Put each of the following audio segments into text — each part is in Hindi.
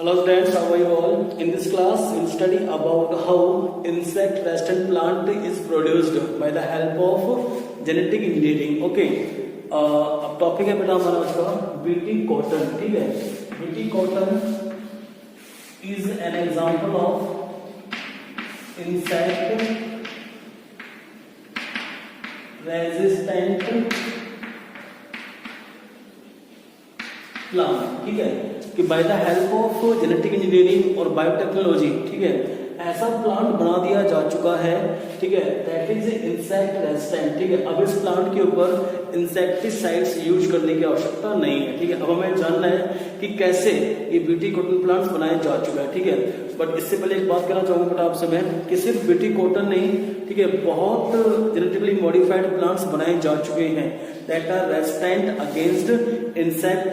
Hello students, how are you all? In this class, we'll study about how insect-resistant plant is produced by the help of genetic engineering. Okay. अब टॉपिक है बेटा हमारा उसका बीटी कॉटन. ठीक है, BT cotton is an example of insect-resistant plant. ठीक है, कि bye the help of genetic engineering और बायोटेक्नोलॉजी, ठीक है, ऐसा प्लांट बना दिया जा चुका है, ठीक है, दैट इज इंसेक्ट रेजिस्टेंट. ठीक है, अब इस प्लांट के ऊपर इंसेक्टिसाइड्स यूज करने की आवश्यकता नहीं है. ठीक है, अब हमें जानना है कि कैसे ये बीटी कॉटन प्लांट्स बनाए जा चुका है. ठीक है, बट इससे पहले एक बात कहना चाहूंगा बेटा आपसे मैं कि सिर्फ बीटी कॉटन नहीं, ठीक है, बहुत जेनेटिकली मॉडिफाइड प्लांट्स बनाए जा चुके हैं that are resistant against insect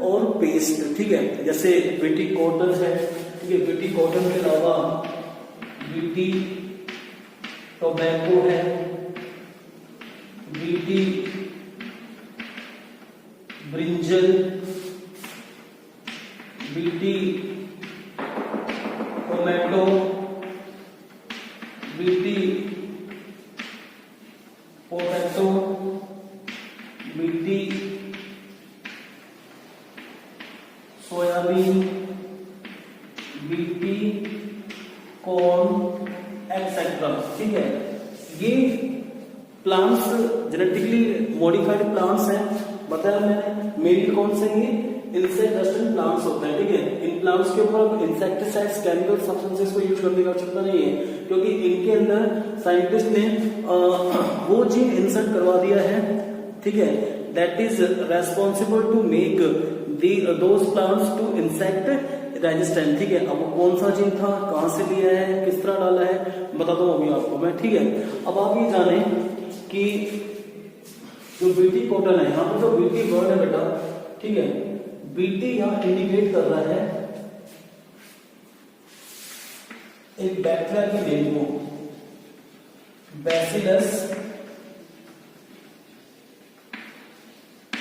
और पेस्ट. ठीक है, जैसे बीटी कॉटन है, ठीक है, बीटी कॉटन के अलावा बीटी टोबैको है, BT brinjal, BT tomato, BT potato, BT soybean, BT corn etcetera. ठीक है, ये प्लांट्स जेनेटिकली मॉडिफाइड प्लांट्स हैं. बताया मैंने मेनली कौन से ये इंसेक्ट रेजिस्टेंट प्लांट्स होते हैं. ठीक है, इन प्लांट्स के ऊपर इंसेक्टिसाइड्स केमिकल सब्सटेंसेस को यूज करने की आवश्यकता नहीं है, क्योंकि इनके अंदर साइंटिस्ट ने वो जीन इंसर्ट करवा दिया है, ठीक है, that is responsible to make those plants to insect resistant. ठीक है, अब कौन सा जीन था, कहां से लिया है, किस तरह डाला है, बताता हूं अभी आपको मैं. ठीक है, अब आप ये जाने कि जो बीटी कॉटन है, यहाँ पर जो बीटी वर्ड है बेटा, ठीक है, बीटी यहां इंडिकेट कर रहा है एक बैक्टीरिया के नेम को, बैसिलस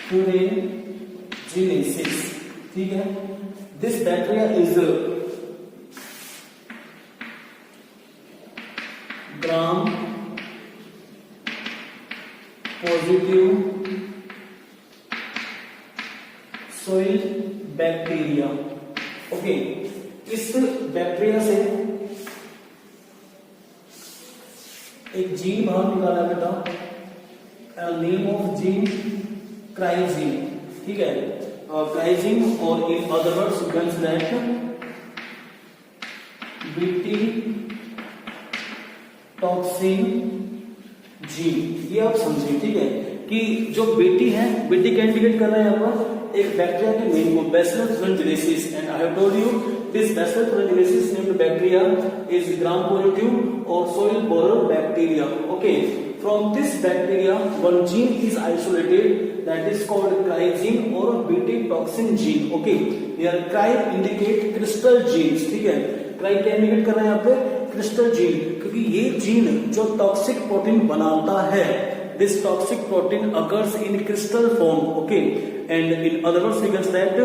thuringiensis. ठीक है, this bacteria is gram positive soil bacteria. Okay, इस बैक्टीरिया से एक जीन बाहर निकाला बेटा, नेम ऑफ जीन क्राइजीन. ठीक है, क्राइजीन, और in other words you can say that BT toxin gene. ये आप समझिए. ठीक है, कि जो बीटी है, बीटी का इंडिकेट कर रहा है यहाँ पर एक बैक्टीरिया के नेम को, bacillus thuringiensis, and I have told you this bacillus thuringiensis named bacteria is gram positive और soil borer bacteria. Okay, from this bacteria one gene is isolated, that is called cryzine or BT toxin gene. okay, here cry indicate crystal genes. ठीक है, cry क्या इंडिकेट कर रहा है यहाँ पे, क्रिस्टल जीन, क्योंकि ये जीन जो टॉक्सिक प्रोटीन बनाता है, this toxic protein occurs in crystal form. okay, and in other words we can say that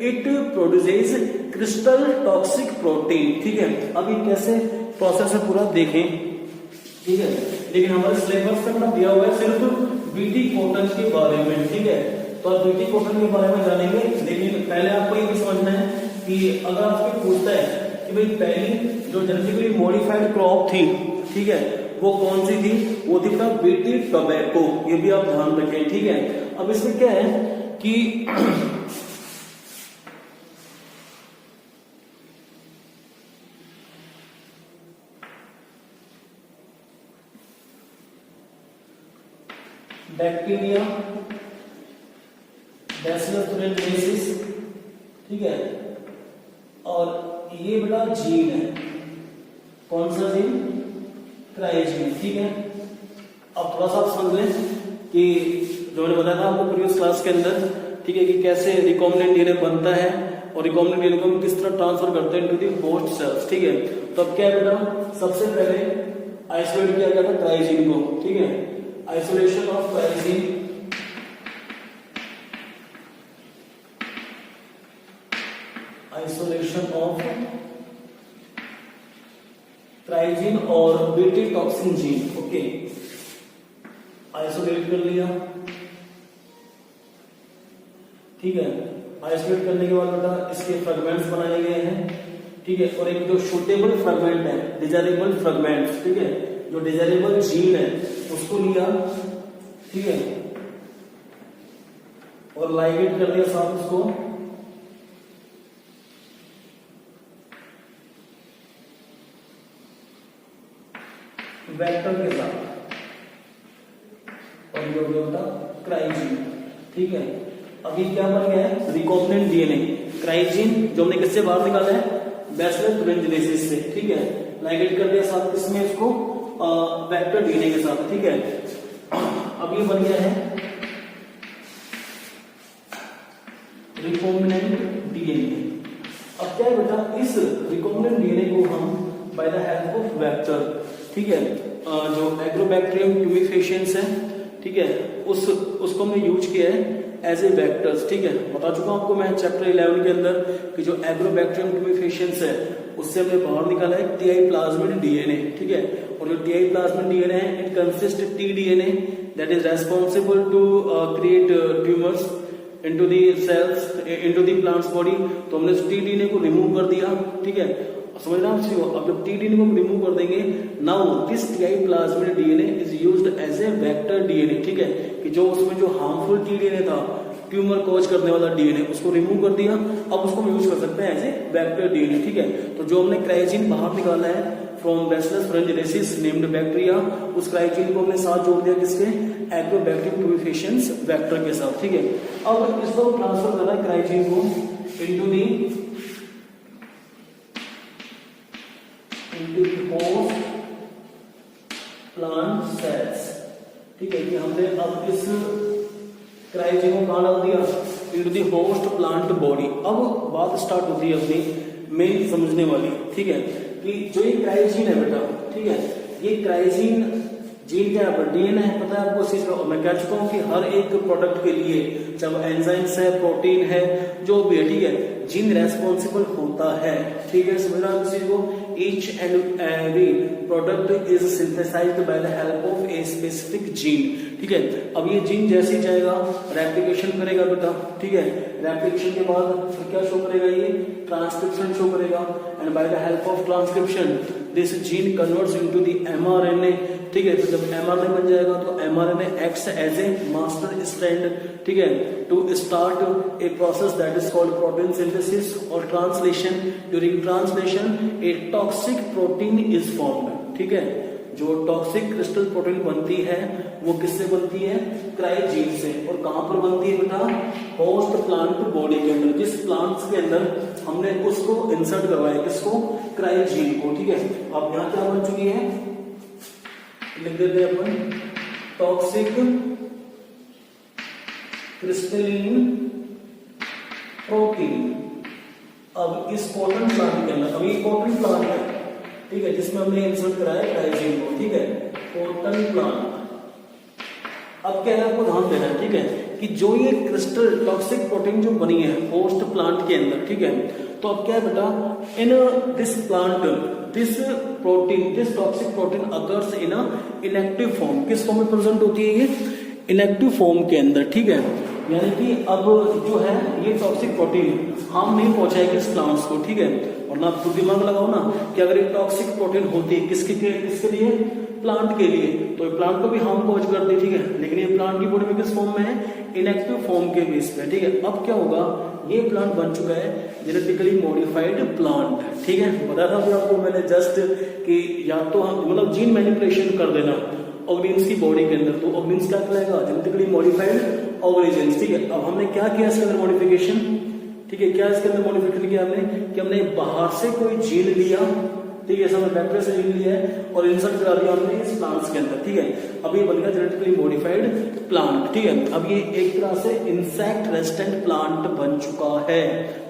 it produces crystal toxic protein. ठीक है, अब ये कैसे प्रोसेस है पूरा देखें. ठीक है, लेकिन हमारे सिलेबस में दिया हुआ है सिर्फ बीटी कॉटन के बारे में. ठीक है, तो आप बीटी कॉटन के बारे में जानेंगे, लेकिन पहले आपको ये भी समझना है कि अगर आपको पूछता है कि भाई पहली जो जेनेटिकली मॉडिफाइड क्रॉप थी, ठीक है, वो कौन सी थी, वो थी बेटा बीटी टोबैको. ये भी आप ध्यान रखें. ठीक है, अब इसमें क्या है कि बैक्टीरिया बैसिलस thuringiensis, ठीक है, और ये बेटा जीन है, कौन सा जीन, क्राइजीन. ठीक है, अब थोड़ा सा समझ लें कि जो मैंने बताया था आपको प्रीवियस क्लास के अंदर, ठीक है, कि कैसे रिकॉम्बिनेंट डीएनए बनता है और रिकॉम्बिनेंट डीएनए को हम किस तरह ट्रांसफर करते हैं इनटू द होस्ट सेल्स. ठीक है, तो अब क्या है बेटा, सबसे पहले आइसोलेट किया गया था क्राइजीन को. ठीक है, isolation of cry gene isolation of cry gene और BT toxin gene. Okay, isolate कर लिया, ठीक है। आइसोलेट करने के बाद बेटा इसके फ्रेगमेंट्स बनाए गए हैं, ठीक है। और एक जो सूटेबल फ्रेगमेंट है, डिजायरेबल फ्रेगमेंट्स, ठीक है, जो डिजायरेबल जीन है उसको लिया, ठीक है, और लाइगेट कर दिया साथ उसको, वेक्टर के साथ, और ये हो गया बेटा क्राइजीन, ठीक है। अभी क्या बन गया है, रिकॉम्बिनेंट डीएनए। क्राइजीन जो हमने किससे बाहर निकाला है, बैसिलस तुरिनजेनेसिस से, ठीक है। लाइगेट कर दिया साथ किसमें, इसको वेक्टर डीएनए के साथ, ठीक है। अब ये बन गया है रिकॉम्बिनेंट डीएनए। अब क्या है बेटा, इस रिकॉम्बिनेंट डीएनए को हम bye the help of vector, ठीक है, जो एग्रोबैक्टीरियम ट्यूमिफेशियंस है, ठीक है, उसको हमने यूज किया है एज ए वेक्टर्स, ठीक है। बता चुका हूं आपको मैं चैप्टर 11 के अंदर कि जो एग्रोबैक्टीरियम ट्यूमिफेशियंस है उससे हमने बाहर निकाला है टीआई प्लाज्मिड डीएनए, ठीक है। और जो टीआई प्लाज्मिड डीएनए है, it consist T DNA that is responsible to create tumours into the cells, into the plants body. तो हमने टी डीएनए को रिमूव कर दिया, ठीक है, समझ रहे हैं आप। अब जब टी डीएनए को रिमूव कर देंगे, now this Ti plasmid DNA is used as a vector DNA, ठीक है, कि जो उसमें जो हार्मफुल टी डीएनए था, ट्यूमर कॉज करने वाला डीएनए, उसको रिमूव कर दिया। अब उसको हम यूज कर सकते हैं एज ए वेक्टर डीएनए, ठीक है। तो जो हमने क्राइजीन बाहर निकाला है फ्रॉम बैसिलस तुरिनजेनेसिस नेम्ड बैक्टीरिया, उस क्राइजीन को हमने साथ जोड़ दिया किसके, एग्रोबैक्टीरियम ट्यूमिफेशियंस वेक्टर के साथ, ठीक है। अब इसको ट्रांसफर करना है क्राइजीन को into the host plant cells, ठीक है, कि हमने अब इस क्राइजीन को कहां डाल दिया, into the host plant body. अब बात स्टार्ट होती है अपनी मेन समझने वाली, ठीक है, कि जो ये क्राइजीन है बेटा, ठीक है, ये क्राइजीन जीन क्या है, डीएनए है, पता है आपको चीज का। मैं कह चुका हूं कि हर एक प्रोडक्ट के लिए, चाहे एंजाइम्स है, प्रोटीन है, जो भी है, ठीक है, जीन रेस्पॉन्सिबल होता है, ठीक है, समझ रहा है चीज को। each and every product is synthesized by the help of a specific gene, ठीक है। अब ये जीन जैसे ही जाएगा रेप्लिकेशन करेगा बेटा, ठीक है, रेप्लिकेशन के बाद फिर क्या शो करेगा, ये ट्रांसक्रिप्शन शो करेगा, and by the help of transcription this gene converts into the mRNA, ठीक है। तो जब एमआरएनए बन जाएगा तो mRNA acts as a master strand, ठीक है, to start a process that is called protein synthesis और translation. During translation a toxic protein is formed, ठीक है। जो टॉक्सिक क्रिस्टल प्रोटीन बनती है वो किससे बनती है, क्राइजीन से। और कहां पर बनती है बेटा, होस्ट प्लांट बॉडी के अंदर, जिस प्लांट्स के अंदर हमने उसको इंसर्ट करवाया, किसको, क्राइजीन को, ठीक है। अब यहां क्या बन चुकी है, लिख देते हैं अपन, टॉक्सिक क्रिस्टलिन प्रोटीन। अब इस कॉटन प्लांट के अंदर, अभी कॉटन प्लांट है, ठीक है, जिसमें हमने इंसर्ट कराया क्राइजीन को, ठीक है, कॉटन प्लांट। अब क्या है, आपको ध्यान देना है, ठीक है, कि जो ये क्रिस्टल टॉक्सिक प्रोटीन जो बनी है होस्ट प्लांट के अंदर, ठीक है, तो अब क्या है बेटा, in this plant this protein, this toxic protein occurs in inactive form. किस फॉर्म में प्रेजेंट होती है ये, इनएक्टिव फॉर्म के अंदर, ठीक है। यानी कि अब जो है ये टॉक्सिक प्रोटीन हम नहीं पहुंचाएंगे इस प्लांट्स को, ठीक है। और ना खुद दिमाग लगाओ ना कि अगर ये टॉक्सिक प्रोटीन होती है किसके लिए, प्लांट के लिए, तो प्लांट को भी हार्म पहुंच करती है, ठीक है। लेकिन ये प्लांट की बॉडी में किस फॉर्म में है, इनएक्टिव फॉर्म के बेस पे, ठीक है। अब क्या होगा, ये प्लांट बन चुका है जेनेटिकली मॉडिफाइड प्लांट, ठीक है। बताया था अभी आपको मैंने जस्ट कि या तो हम मतलब जीन मैनिपुलेशन कर देना ऑर्गेनिज्म की बॉडी के अंदर, तो ऑर्गेनिज्म क्या कहलाएगा, जेनेटिकली मॉडिफाइड ऑर्गेनिज्म, ठीक है। अब हमने क्या किया इसके अंदर मॉडिफिकेशन, ठीक है, क्या इसके अंदर मॉडिफिकेशन किया हमने, कि हमने बाहर से कोई जीन लिया, ठीक है, हमने बैक्टीरिया से जीन लिया है और इंसर्ट करा दिया हमने इस प्लांट्स के अंदर, ठीक है। अब ये बन गया जेनेटिकली मॉडिफाइड प्लांट, ठीक है। अब ये एक तरह से इंसेक्ट रेजिस्टेंट प्लांट बन चुका है,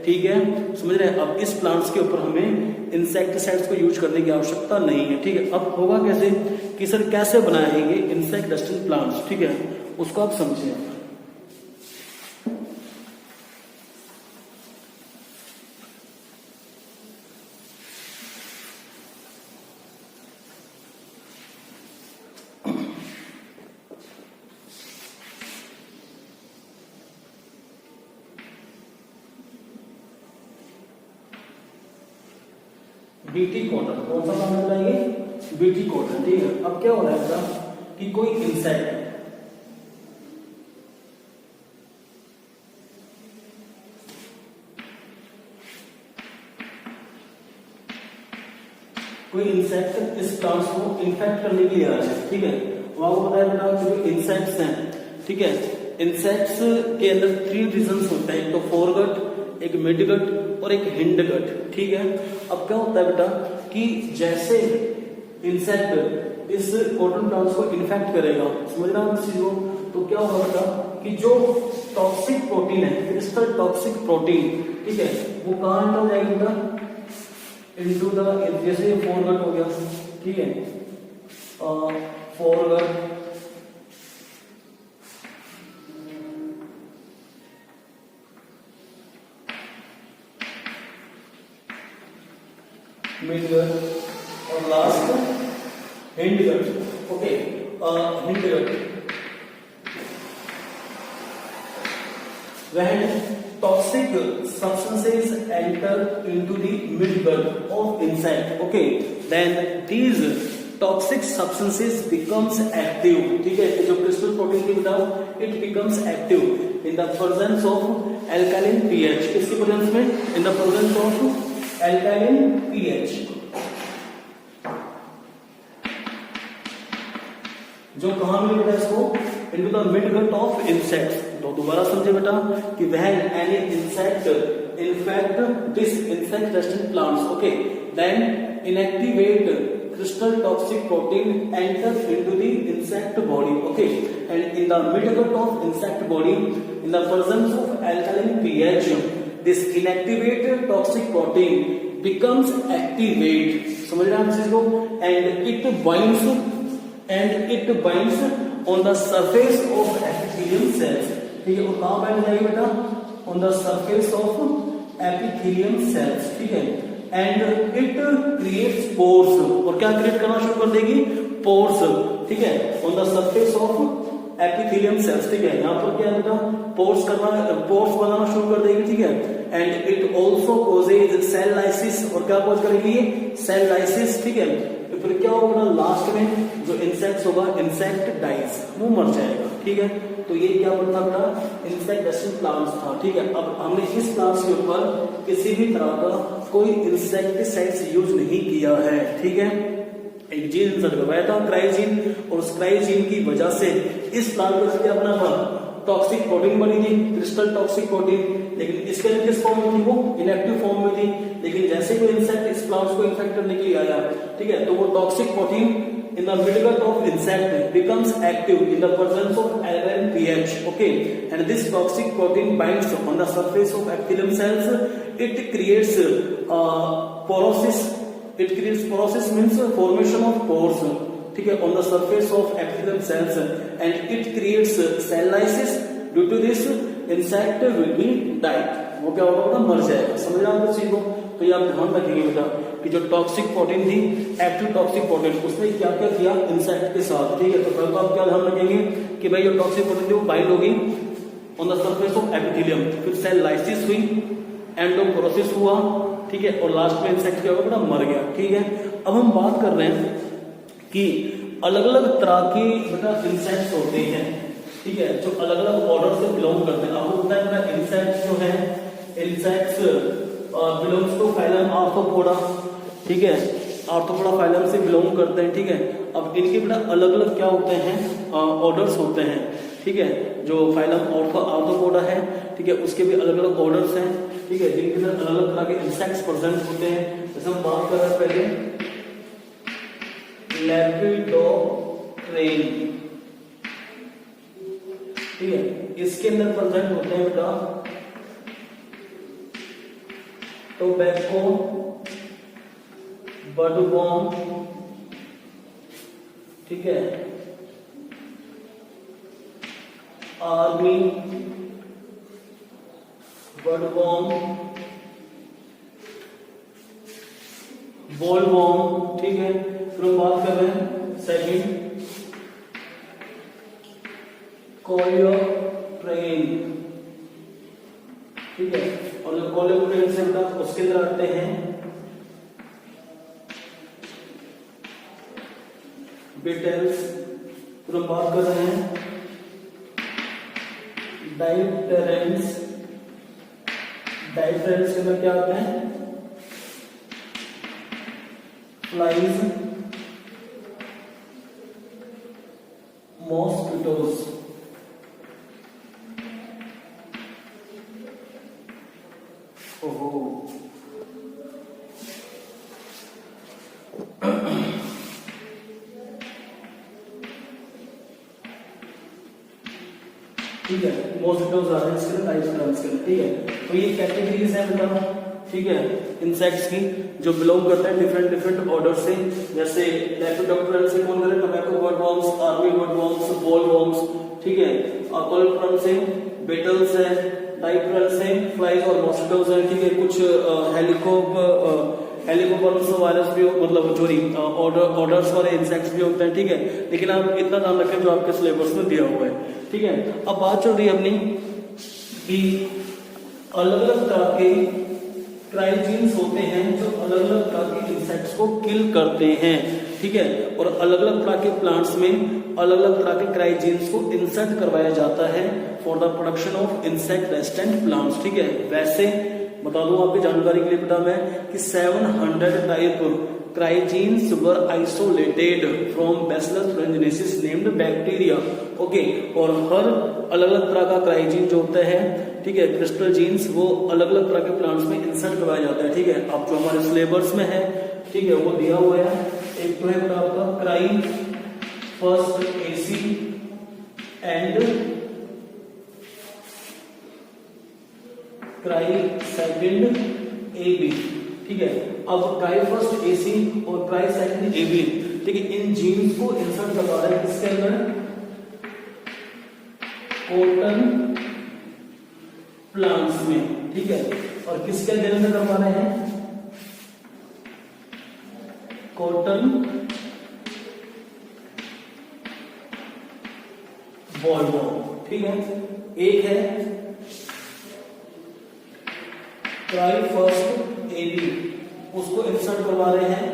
ठीक है, समझ रहे हैं। अब इस प्लांट्स के ऊपर हमें इंसेक्टिसाइड्स को यूज करने की आवश्यकता नहीं है, ठीक है। अब होगा कैसे, कि सर कैसे बनाएंगे इंसेक्ट रेजिस्टेंट प्लांट्स, ठीक है, उसको आप समझिए। बीटी कॉटन, कौन सा काम बताइए, बीटी कॉटन, ठीक है। अब क्या हो रहा है बेटा कि कोई इंसेक्ट, कोई इंसेक्ट इस प्लांट्स को इन्फेक्ट करने के लिए आ रहा है, ठीक है। वो आपको बताया बेटा कि जो इंसेक्ट्स हैं, ठीक है, इंसेक्ट्स के अंदर 3 रीजन्स होते हैं, एक तो फोरगट, एक मिडगट और एक हिंडगट, ठीक है। अब क्या होता है बेटा कि जैसे इंसेक्ट इस कॉटन प्लांट्स को इन्फेक्ट करेगा, समझ रहे हो इस चीज को, तो क्या होगा बेटा कि जो टॉक्सिक प्रोटीन है, क्रिस्टल टॉक्सिक प्रोटीन, ठीक है, वो कहां एंटर हो जाएगी बेटा, इनटू द, जैसे ये फोरगट हो गया, ठीक है, फोरगट, मिडगट और last hindgut, okay, hindgut. When toxic substances enter into the midgut of insect, okay, then these toxic substances becomes active, ठीक है, जो क्रिस्टल प्रोटीन की बताओ, it becomes active in the presence of alkaline pH, किसकी प्रेजेंस में, in the presence of alkaline pH, जो कहां मिले बेटा इसको, into the midgut of insects। तो दोबारा समझे बेटा कि when any insect infect this insect resistant plants, okay, then inactivate crystal toxic protein enter into the insect body, okay, and in the midgut of insect body, in the presence of alkaline pH, this inactivated toxic protein becomes activate, समझ रहे हैं आप चीज को, and it binds on the surface of epithelium cells, ठीक है, और कहां बैठ जाएगी बेटा, on the surface of epithelium cells, ठीक है, and it creates pores, और क्या क्रिएट करना शुरू कर देगी, pores, ठीक है, on the surface of epithelium cells, ठीक है, यहां पर क्या है बेटा, pores बनाना शुरू कर देगी, ठीक है, and it also causes cell lysis, और क्या कॉज करेगी ये, cell lysis, ठीक है। तो फिर क्या होगा, लास्ट में जो इंसेक्ट होगा, इंसेक्ट डाइज, वो मर जाएगा, ठीक है। तो ये क्या बोलता था, इंसेक्ट रेसिस्टेंट प्लांट्स था, ठीक है। अब हमने इस प्लांट्स के ऊपर किसी भी तरह का कोई इंसेक्टिसाइड्स यूज नहीं किया है, ठीक है। एक जीन इंसर्ट करवाया था, क्राइजीन, और उस क्राइजीन की वजह से इस प्लांट को क्या बना था, टॉक्सिक प्रोटीन बनी थी, क्रिस्टल टॉक्सिक प्रोटीन, लेकिन इसके अंदर किस फॉर्म में थी, वो इनएक्टिव फॉर्म में थी। लेकिन जैसे कोई इंसेक्ट इस प्लांट्स को इन्फेक्ट करने के लिए आया, ठीक है, तो वो toxic protein in the midgut of insect becomes active in the presence of alkaline pH, okay, and this toxic protein binds on the surface of epithelium cells. It creates porosis. It creates porosis means formation of pores, ठीक है, on the surface of epithelium cells, and it creates cell lysis. Due to this, insect will be died. वो क्या होगा, मर जाएगा, समझ रहे हो चीज को। तो ये आप ध्यान रखेंगे बेटा कि जो टॉक्सिक प्रोटीन थी, एक्टिव टॉक्सिक प्रोटीन, उसने क्या क्या किया इंसेक्ट के साथ, ठीक है। तो पहले तो आप क्या ध्यान रखेंगे कि भाई जो टॉक्सिक प्रोटीन थी वो बाइंड होगी on the surface of epithelium, फिर सेल लाइसिस हुई, एंडोपोरोसिस हुआ, ठीक है, और लास्ट में इंसेक्ट क्या होगा बेटा, मर गया, ठीक है। अब हम बात कर रहे हैं कि अलग अलग तरह के बेटा इंसेक्ट्स होते हैं, ठीक है, जो अलग अलग ऑर्डर से बिलोंग करते हैं। आपको पता है बेटा इंसेक्ट्स जो है, insects belongs to phylum Arthropoda, ठीक है, आर्थ्रोपोडा फाइलम से बिलोंग करते हैं, ठीक है। अब इनके बेटा अलग अलग क्या होते हैं, ऑर्डर्स होते हैं, ठीक है। जो फाइलम आर्थ्रोपोडा है, ठीक है, उसके भी अलग अलग ऑर्डर्स हैं, ठीक है, जिनके अंदर अलग अलग तरह के इंसेक्ट्स प्रेजेंट होते हैं। जैसे हम बात कर रहे हैं पहले लेपिडोप्टेरन, ठीक है, इसके अंदर प्रेजेंट होते हैं बेटा टोबैको, बडवर्म, ठीक है, आर्मी बडवर्म, बोलवर्म, ठीक है। फिर हम बात कर रहे हैं सेकंड कोलियोप्टेरन, ठीक है, और जो कोलियोप्टेरन से बेटा उसके अंदर आते हैं बेटेल्स, फिर हम बात कर रहे हैं डाइप्टेरेंस। डाइप्टेरेंस के अंदर क्या आते हैं, फ्लाइज, मॉस्किटोज। ओहो, ठीक है, मॉस्किटोज आ रहे हैं इसके डाइप्टेरेंस के, ठीक है। तो ये कैटेगरीज है बेटा, ठीक है, इंसेक्ट्स की जो बिलोंग करते हैं डिफरेंट डिफरेंट ऑर्डर से। जैसे लेपिडोप्टेरा से कौन करे, टोबैको बर्डवर्म्स, आर्मी बर्डवर्म्स, बॉलवर्म्स, ठीक है। कोलेप्टरम से बेटल्स है, डाइप्टेरल्स है, फ्लाइज और मॉस्किटोज है, ठीक है। कुछ हेलिकोबर्म्स वायरस भी मतलब चोरी ऑर्डर्स वाले इंसेक्ट्स भी होते हैं, ठीक है। लेकिन आप इतना ध्यान रखें जो आपके सिलेबस में दिया हुआ है, ठीक है। अब बात चल रही है अपनी कि अलग अलग तरह के क्राइजीन्स होते हैं जो अलग अलग तरह के इंसेक्ट्स को किल करते हैं, ठीक है। और अलग अलग तरह के प्लांट्स में अलग अलग तरह के क्राइजीन्स को इंसर्ट करवाया जाता है for the production of insect resistant plants, ठीक है। वैसे बता दूं आपकी जानकारी के लिए बेटा मैं कि 700 type cry genes were isolated from bacillus thuringiensis named bacteria, okay. और हर अलग अलग तरह का क्राइजीन जो होता है, ठीक है, क्रिस्टल जीन्स, वो अलग अलग तरह के प्लांट्स में इंसर्ट करवाया जाता है, ठीक है। अब जो हमारे सिलेबस में है, ठीक है, वो दिया हुआ है। एक तो है बेटा आपका cry first AC and cry second AB, ठीक है। अब क्राई फर्स्ट एसी और क्राई सेकंड एबी, ठीक है, इन जीन्स को इंसर्ट करवा रहे हैं किसके अंदर, कॉटन प्लांट्स में, ठीक है। और किसके अंदर करवा रहे हैं, कॉटन बॉलवर्म, ठीक है। एक है क्राई फर्स्ट एबी, उसको इंसर्ट करवा रहे हैं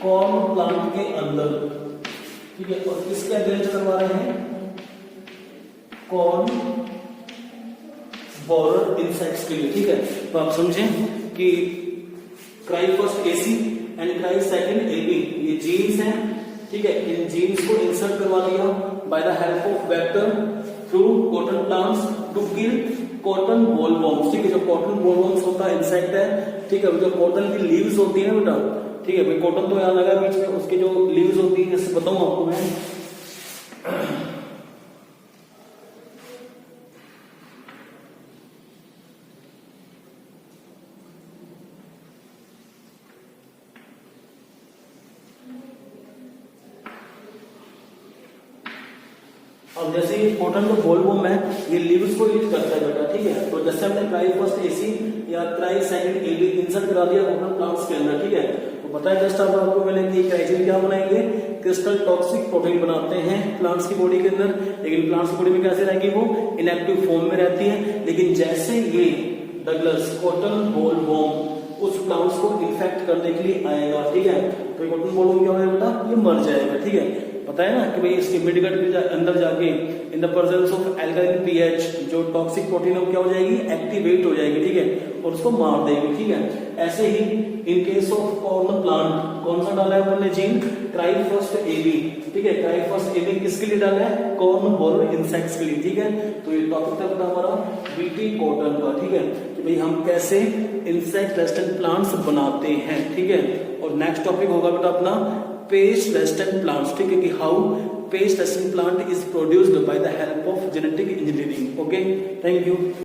कॉर्न प्लांट के अंदर, ठीक है। और किसके अगेंस्ट करवा रहे हैं, कॉर्न बोरर इंसेक्ट्स के लिए, ठीक है। तो आप समझें कि cry first AC and cry second AB ये जीन्स हैं, ठीक है। इन जीन्स को इंसर्ट करवा दिया by the help of vector through cotton plants to kill cotton bollworms, ठीक है। जो कॉटन बॉलवर्म्स होता है इंसेक्ट है, ठीक है, जो कॉटन की लीव्स होती है बेटा, ठीक है। भाई कॉटन तो यहाँ लगा बीच में, उसकी जो लीव्स होती है, जैसे बताऊं आपको मैं, अब जैसे ये कॉटन का बॉलवर्म है, ये लीव्स को ईट करता है बेटा, ठीक है। तो जैसे हमने क्राई फर्स्ट एसी या क्राई सेकंड एबी इंसर्ट करा दिया कॉटन प्लांट्स के अंदर, ठीक है। तो पता है जस्ट अब आपको मैंने कि क्राइजीन क्या बनाएंगे, क्रिस्टल टॉक्सिक प्रोटीन बनाते हैं प्लांट्स की बॉडी के अंदर। लेकिन प्लांट्स की बॉडी में कैसे रहेगी, वो इनएक्टिव फॉर्म में रहती है। लेकिन जैसे ये डगलस कॉटन बॉलवर्म उस प्लांट्स को इन्फेक्ट करने के लिए आएगा, ठीक है, तो कॉटन बॉलवर्म क्या होगा बेटा, ये मर जाएगा, ठीक है। पता है ना कि भाई इसके मिडगट के अंदर जाके in the presence of alkaline pH जो टॉक्सिक प्रोटीन है क्या हो जाएगी, एक्टिवेट हो जाएगी, ठीक है, और उसको मार देगी, ठीक है। ऐसे ही in case of corn plant कौन सा डाला है अपन ने जीन, क्राई फर्स्ट एबी, ठीक है। क्राई फर्स्ट एबी किसके लिए डाला है, कॉर्न बोरर इंसेक्ट्स के लिए, ठीक है। तो ये टॉपिक था हमारा बीटी कॉटन का, ठीक है, कि भाई हम कैसे इंसेक्ट रेजिस्टेंट प्लांट्स बनाते हैं, ठीक है। और नेक्स्ट टॉपिक होगा बेटा अपना पेस्ट रेजिस्टेंट प्लांट्स, ठीक है, कि how pest resistant plant is produced by the help of genetic engineering, okay. Thank you.